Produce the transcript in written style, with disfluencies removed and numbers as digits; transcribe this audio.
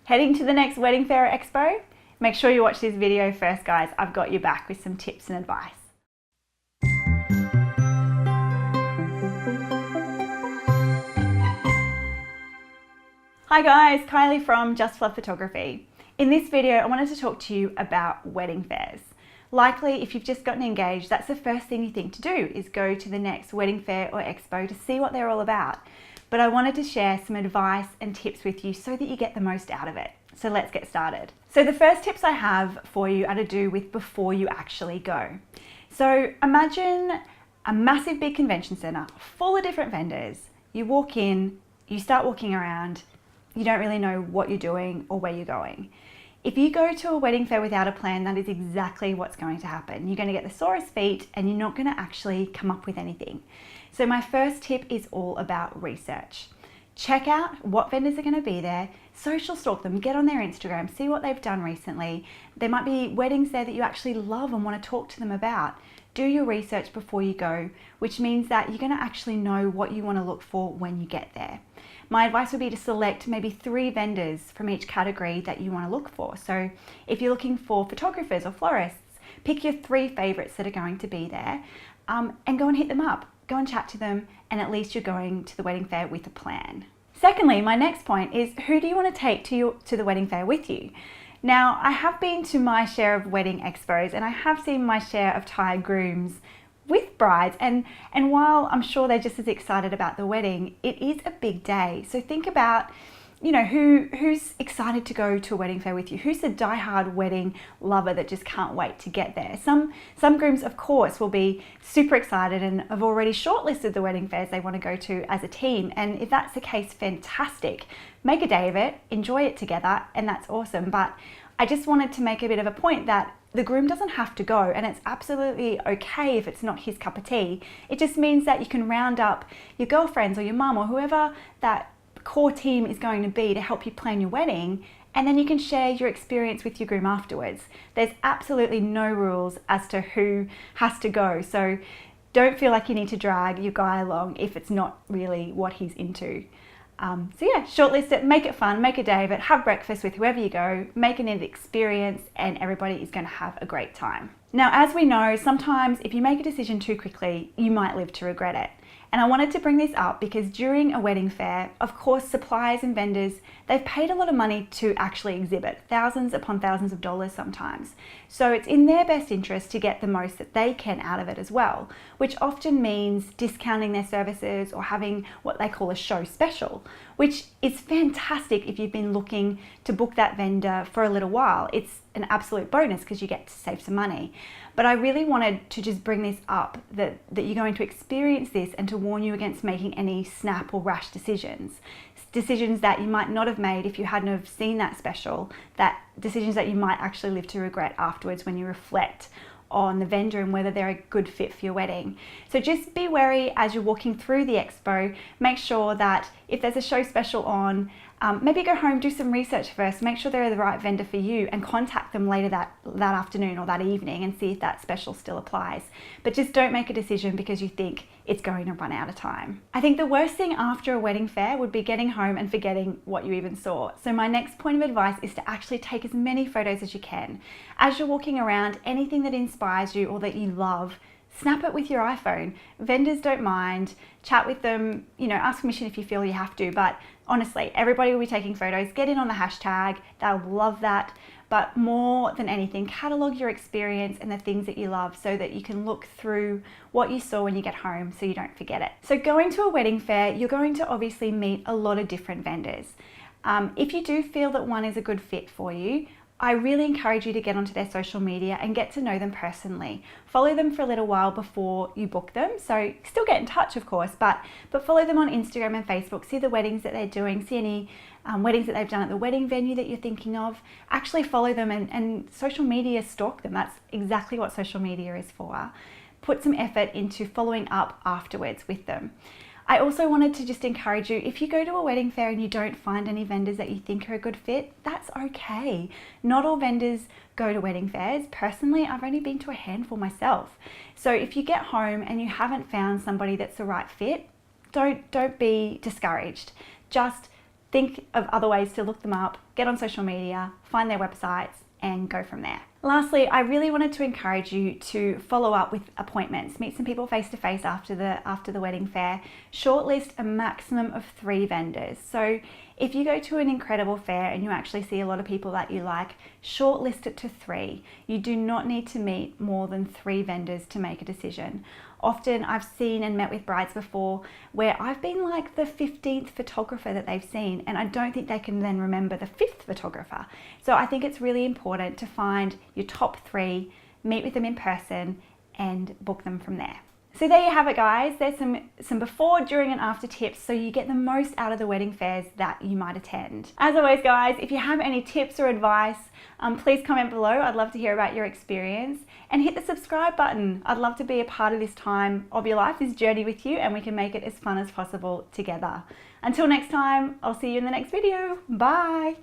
Heading to the next wedding fair or expo? Make sure you watch this video first, guys. I've got your back with some tips and advice. Hi guys, Kylie from Just Love Photography. In this video, I wanted to talk to you about wedding fairs. Likely, if you've just gotten engaged, that's the first thing you think to do is go to the next wedding fair or expo to see what they're all about. But I wanted to share some advice and tips with you so that you get the most out of it. So let's get started. So the first tips I have for you are to do with before you actually go. So imagine a massive big convention center full of different vendors. You walk in, you start walking around, you don't really know what you're doing or where you're going. If you go to a wedding fair without a plan, that is exactly what's going to happen. You're going to get the sorest feet and you're not going to actually come up with anything. So my first tip is all about research. Check out what vendors are going to be there, social stalk them, get on their Instagram, see what they've done recently. There might be weddings there that you actually love and want to talk to them about. Do your research before you go, which means that you're going to actually know what you want to look for when you get there. My advice would be to select maybe 3 vendors from each category that you want to look for. So if you're looking for photographers or florists, pick your 3 favorites that are going to be there and go and hit them up. Go and chat to them, and at least you're going to the wedding fair with a plan. Secondly, my next point is, who do you want to take to the wedding fair with you? Now, I have been to my share of wedding expos and I have seen my share of tired grooms with brides, and while I'm sure they're just as excited about the wedding, it is a big day. So think about, you know, who's excited to go to a wedding fair with you? Who's the diehard wedding lover that just can't wait to get there? Some grooms, of course, will be super excited and have already shortlisted the wedding fairs they want to go to as a team. And if that's the case, fantastic. Make a day of it, enjoy it together, and that's awesome. But I just wanted to make a bit of a point that the groom doesn't have to go, and it's absolutely okay if it's not his cup of tea. It just means that you can round up your girlfriends or your mum or whoever that core team is going to be to help you plan your wedding, and then you can share your experience with your groom afterwards. There's absolutely no rules as to who has to go, so don't feel like you need to drag your guy along if it's not really what he's into. So yeah, shortlist it, make it fun, make a day of it, have breakfast with whoever you go, make an experience, and everybody is going to have a great time. Now, as we know, sometimes if you make a decision too quickly, you might live to regret it. And I wanted to bring this up because during a wedding fair, of course, suppliers and vendors, they've paid a lot of money to actually exhibit, thousands upon thousands of dollars sometimes. So it's in their best interest to get the most that they can out of it as well, which often means discounting their services or having what they call a show special, which is fantastic if you've been looking to book that vendor for a little while. It's an absolute bonus because you get to save some money. But I really wanted to just bring this up, that you're going to experience this, and to warn you against making any snap or rash decisions that you might not have made if you hadn't have seen that special, that decisions that you might actually live to regret afterwards when you reflect on the vendor and whether they're a good fit for your wedding. So just be wary as you're walking through the expo. Make sure that if there's a show special on, maybe go home, do some research first, make sure they're the right vendor for you, and contact them later that afternoon or that evening and see if that special still applies. But just don't make a decision because you think it's going to run out of time. I think the worst thing after a wedding fair would be getting home and forgetting what you even saw. So my next point of advice is to actually take as many photos as you can. As you're walking around, anything that inspires you or that you love, snap it with your iPhone. Vendors don't mind. Chat with them, you know, ask permission if you feel you have to, but honestly, everybody will be taking photos. Get in on the hashtag, they'll love that. But more than anything, catalog your experience and the things that you love so that you can look through what you saw when you get home so you don't forget it. So going to a wedding fair, you're going to obviously meet a lot of different vendors. If you do feel that one is a good fit for you, I really encourage you to get onto their social media and get to know them personally. Follow them for a little while before you book them. So still get in touch, of course, but follow them on Instagram and Facebook. See the weddings that they're doing, see any weddings that they've done at the wedding venue that you're thinking of. Actually follow them and social media stalk them. That's exactly what social media is for. Put some effort into following up afterwards with them. I also wanted to just encourage you, if you go to a wedding fair and you don't find any vendors that you think are a good fit, that's okay. Not all vendors go to wedding fairs. Personally, I've only been to a handful myself. So if you get home and you haven't found somebody that's the right fit, don't be discouraged. Just think of other ways to look them up, get on social media, find their websites, and go from there. Lastly, I really wanted to encourage you to follow up with appointments, meet some people face to face after the wedding fair, shortlist a maximum of 3 vendors. So if you go to an incredible fair and you actually see a lot of people that you like, shortlist it to 3. You do not need to meet more than 3 vendors to make a decision. Often I've seen and met with brides before where I've been like the 15th photographer that they've seen, and I don't think they can then remember the 5th photographer. So I think it's really important to find your top 3, meet with them in person, and book them from there. So there you have it, guys. There's some before, during, and after tips so you get the most out of the wedding fairs that you might attend. As always, guys, if you have any tips or advice, please comment below. I'd love to hear about your experience, and hit the subscribe button. I'd love to be a part of this time of your life, this journey with you, and we can make it as fun as possible together. Until next time, I'll see you in the next video. Bye.